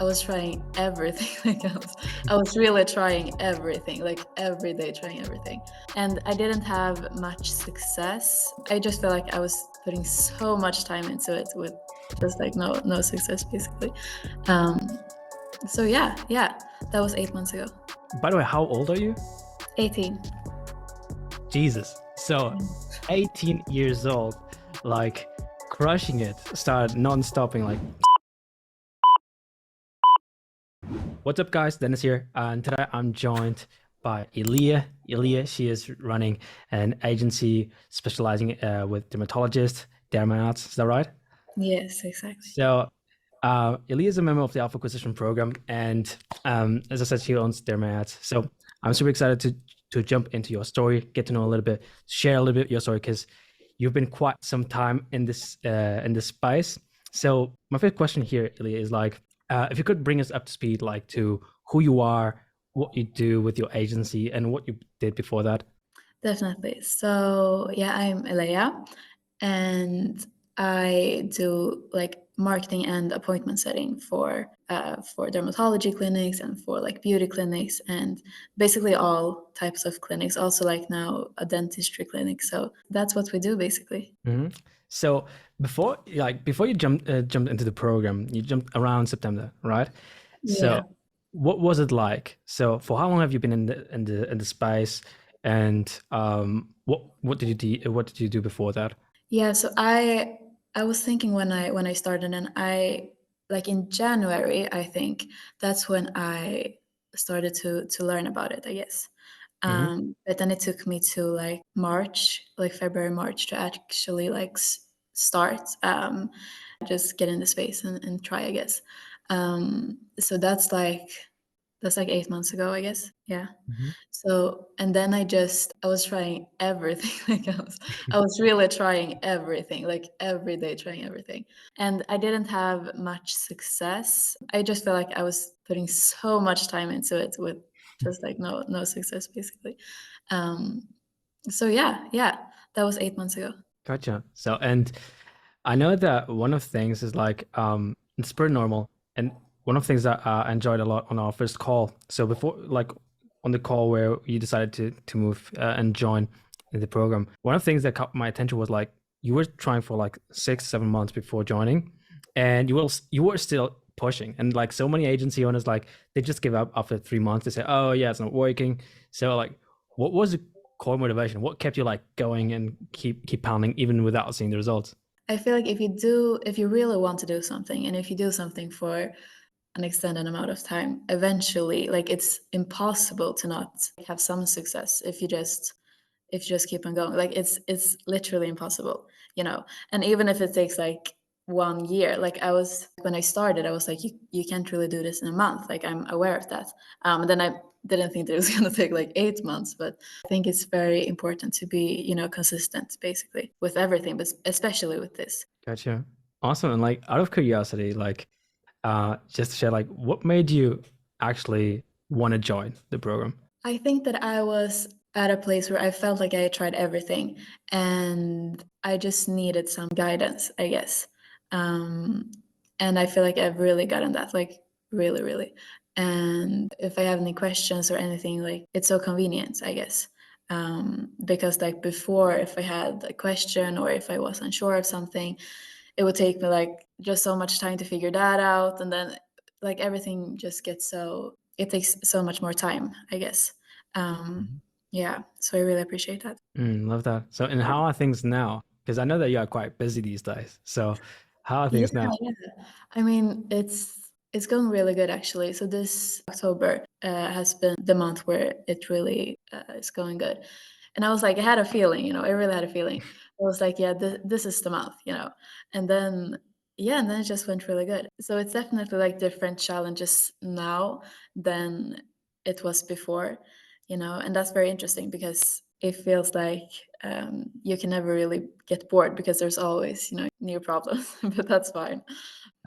I was trying everything. I was really trying everything, like every day trying everything. And I didn't have much success. I just felt like I was putting so much time into it with just like no success basically. Um, so yeah, that was 8 months ago. By the way, how old are you? 18. Jesus. So 18 years old, like crushing it, started non-stopping like. What's up guys, Dennis here, and today I'm joined by Elea. Elea, she is running an agency specializing with dermatologists, dermats, is that right? Yes, exactly. So Elea is a member of the Alpha Acquisition Program, and as I said, she owns dermats. So I'm super excited to jump into your story, get to know a little bit, share a little bit your story, because you've been quite some time in this space. So my first question here, Elea, is like, if you could bring us up to speed, like to who you are, what you do with your agency, and what you did before that. Definitely. So yeah, I'm Elea, and I do like marketing and appointment setting for dermatology clinics and for like beauty clinics and basically all types of clinics. Also like now a dentistry clinic. So that's what we do basically. Mm-hmm. So before you jumped into the program, you jumped around September, right? Yeah. So what was it like? So for how long have you been in the space, and what did you do before that? Yeah, so I was thinking when I started, and I like in January, I think that's when I started to learn about it, I guess. Mm-hmm. But then it took me to like March, like February, March to actually like start, just get in the space and try, I guess. So that's like 8 months ago, I guess. Yeah. Mm-hmm. So, and then I was trying everything. I was really trying everything, like every day trying everything. And I didn't have much success. I just felt like I was putting so much time into it with just like no success basically. Um, so yeah, that was 8 months ago. Gotcha. So, and I know that one of the things is like it's pretty normal, and one of the things that I enjoyed a lot on our first call. So before, like on the call where you decided to move and join the program, one of the things that caught my attention was like you were trying for like 6-7 months before joining, and you were still pushing, and like so many agency owners, like they just give up after 3 months. They say, oh yeah, it's not working. So like, what was the core motivation? What kept you like going and keep pounding even without seeing the results? I feel like if you really want to do something, and if you do something for an extended amount of time, eventually, like it's impossible to not have some success if you just keep on going. Like it's literally impossible, you know. And even if it takes like 1 year, like I was when I started, I was like, you can't really do this in a month. Like I'm aware of that. And then I didn't think that it was going to take like 8 months, but I think it's very important to be, consistent basically with everything, but especially with this. Gotcha. Awesome. And like out of curiosity, like just to share, like what made you actually want to join the program? I think that I was at a place where I felt like I had tried everything and I just needed some guidance, I guess. Um, and I feel like I've really gotten that, like really, really. And if I have any questions or anything, like it's so convenient, I guess. Because like before, if I had a question or if I was unsure of something, it would take me like just so much time to figure that out. And then like everything just gets it takes so much more time, I guess. Um, Mhm. yeah, so I really appreciate that. Love that. So, and how are things now? Because I know that you are quite busy these days. So, how are Yeah, things now? yeah. I mean, it's going really good actually. So this October has been the month where it really is going good. And I was like, I had a feeling, I really had a feeling. I was like, yeah, this is the month. And then, yeah, and then it just went really good. So it's definitely like different challenges now than it was before. And that's very interesting because it feels like you can never really get bored because there's always, new problems, but that's fine.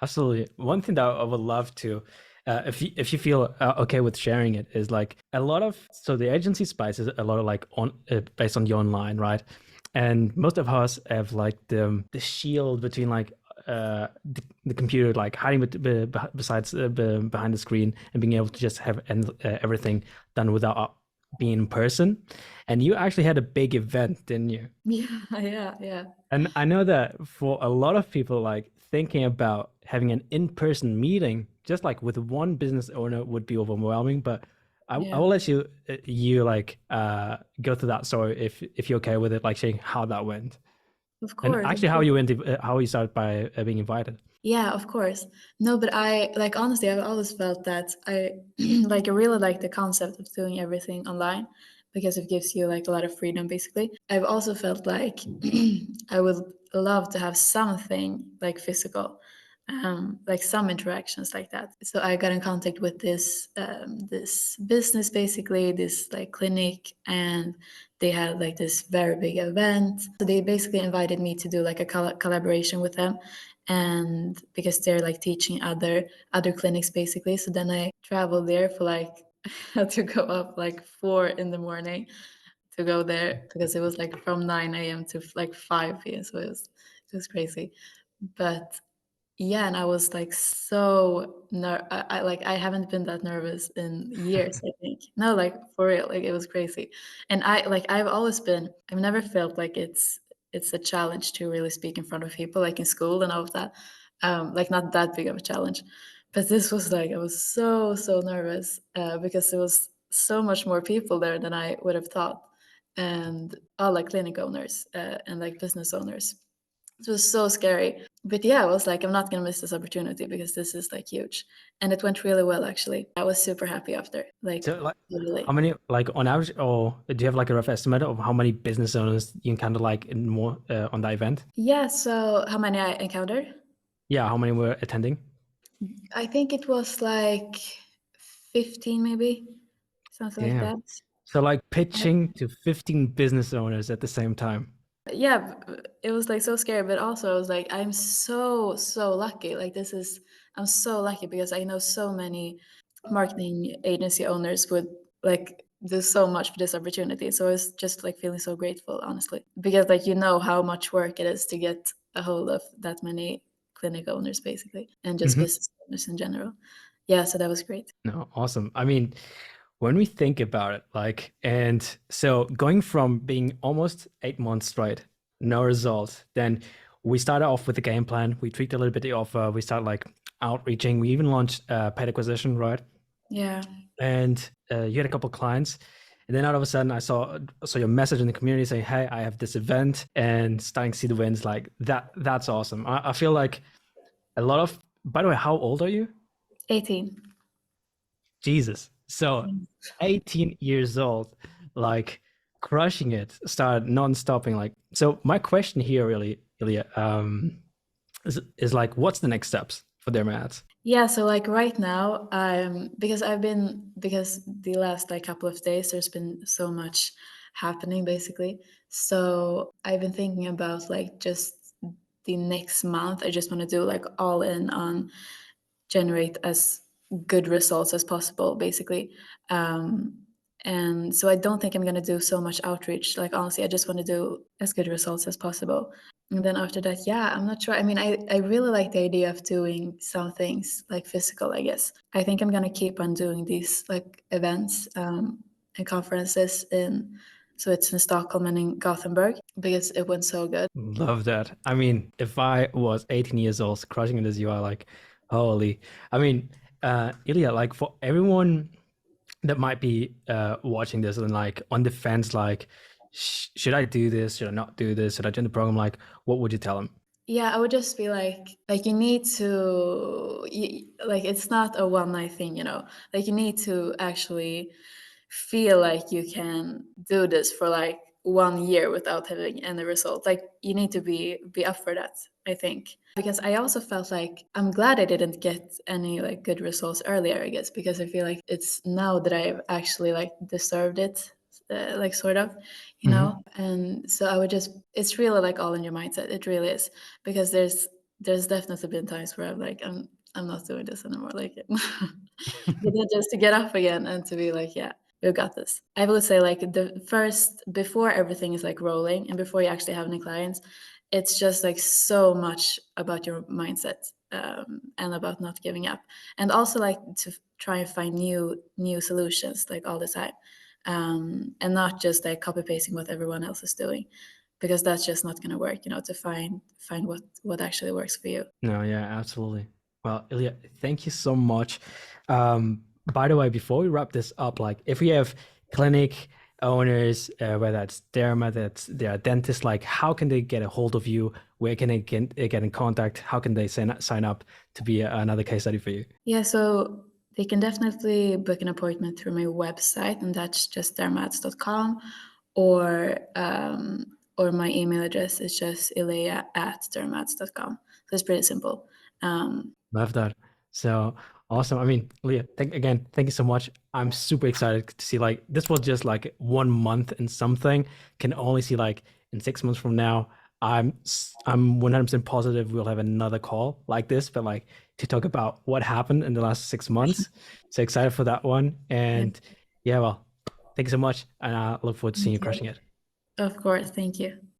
Absolutely. One thing that I would love to, if you feel okay with sharing it, is like a lot of so the agency space is a lot of like on based on the online, right? And most of us have like the shield between like the computer, like hiding besides behind the screen and being able to just have everything done without being in person. And you actually had a big event, didn't you? Yeah. And I know that for a lot of people, like thinking about having an in-person meeting, just like with one business owner would be overwhelming. But I Yeah. will let you like go through that story if you're okay with it, like saying how that went. Of And course, actually, of course. how you started by being invited. Yeah, of course. No, but I like honestly, I've always felt that I like I really like the concept of doing everything online because it gives you like a lot of freedom basically. I've also felt like I would love to have something like physical, like some interactions like that. So I got in contact with this business basically, this like clinic, and they had like this very big event. So they basically invited me to do like a collaboration with them, and because they're like teaching other clinics basically. So then I traveled there for like I had to go up like 4 in the morning to go there because it was like from 9 a.m. to like 5 p.m. So it was crazy. But yeah, and I was like I like I haven't been that nervous in years, I think. No, like for real, like it was crazy. And I've never felt like it's a challenge to really speak in front of people, like in school and all of that. Like not that big of a challenge. But this was like I was so nervous because there was so much more people there than I would have thought, and all like clinic owners and like business owners. It was so scary. But yeah, I was like, I'm not gonna miss this opportunity because this is like huge. And it went really well actually. I was super happy after. Like So, like, how really. many, like, on average, or do you have like a rough estimate of how many business owners you encounter like in more on that event? Yeah, so how many I encountered? Yeah, how many were attending? I think it was like 15 maybe. Something like Damn. that. So, like, pitching to 15 business owners at the same time. Yeah, it was like so scary, but also I was like, I'm so lucky. Like I'm so lucky because I know so many marketing agency owners would like do so much for this opportunity. So I was just like feeling so grateful, honestly, because like how much work it is to get a hold of that many clinic owners, basically, and just Mhm. business owners in general. Yeah, so that was great. No, awesome. I mean, when we think about it, like, and so going from being almost 8 months straight, no result, then we started off with the game plan. We tweaked a little bit the offer. We started like outreaching. We even launched paid acquisition, right? Yeah. And you had a couple of clients. And then all of a sudden, I saw your message in the community saying, "Hey, I have this event," and starting to see the wins. Like that, that's awesome. I feel like a lot of. By the way, how old are you? 18. Jesus. So, 18 years old, like crushing it, started non-stopping. Like, so my question here really, Ilya, is like, what's the next steps for their ads? Yeah, so like right now, because the last like couple of days there's been so much happening basically. So I've been thinking about like just the next month. I just want to do like all in on generate as good results as possible, basically. Um, and so I don't think I'm gonna do so much outreach. Like honestly, I just want to do as good results as possible. And then after that, yeah, I'm not sure. I mean, I really like the idea of doing some things like physical, I guess. I think I'm gonna keep on doing these like events and conferences so it's in Stockholm and in Gothenburg because it went so good. Love that. I mean, if I was 18 years old, crushing it as you are, like, holy. I mean, Ilya, like for everyone that might be watching this and like on the fence, like, should I do this? Should I not do this? Should I join the program? Like, what would you tell them? Yeah, I would just be like you need to, like it's not a one night thing, Like you need to actually feel like you can do this for like 1 year without having any result. Like you need to be up for that, I think. Because I also felt like I'm glad I didn't get any like good results earlier, I guess, because I feel like it's now that I've actually like deserved it, like sort of, Hmm. And so I would just, it's really like all in your mindset. It really is because there's definitely been times where I'm not doing this anymore. Like, but then just to get up again and to be like, yeah, you got this. I would say like the first before everything is like rolling and before you actually have any clients, it's just like so much about your mindset, and about not giving up, and also like to try and find new solutions like all the time, and not just like copy pasting what everyone else is doing, because that's just not going to work. To find what actually works for you. No, yeah, absolutely. Well, Ilya, thank you so much. By the way, before we wrap this up, like if we have clinic owners, whether it's derma, that's their dentist, like how can they get a hold of you? Where can they get in contact? How can they sign up to be another case study for you? Yeah, so they can definitely book an appointment through my website, and that's just dermats.com, or my email address is just elea@dermats.com. So it's pretty simple. Love that. So awesome. I mean, Leah, thank you so much. I'm super excited to see like this was just like 1 month and something. Can only see like in 6 months from now. I'm 100% positive we'll have another call like this, but like to talk about what happened in the last 6 months. So excited for that one. Yeah, And yeah, well, thank you so much. And I look forward to seeing you thank you. crushing it. Of course, thank you.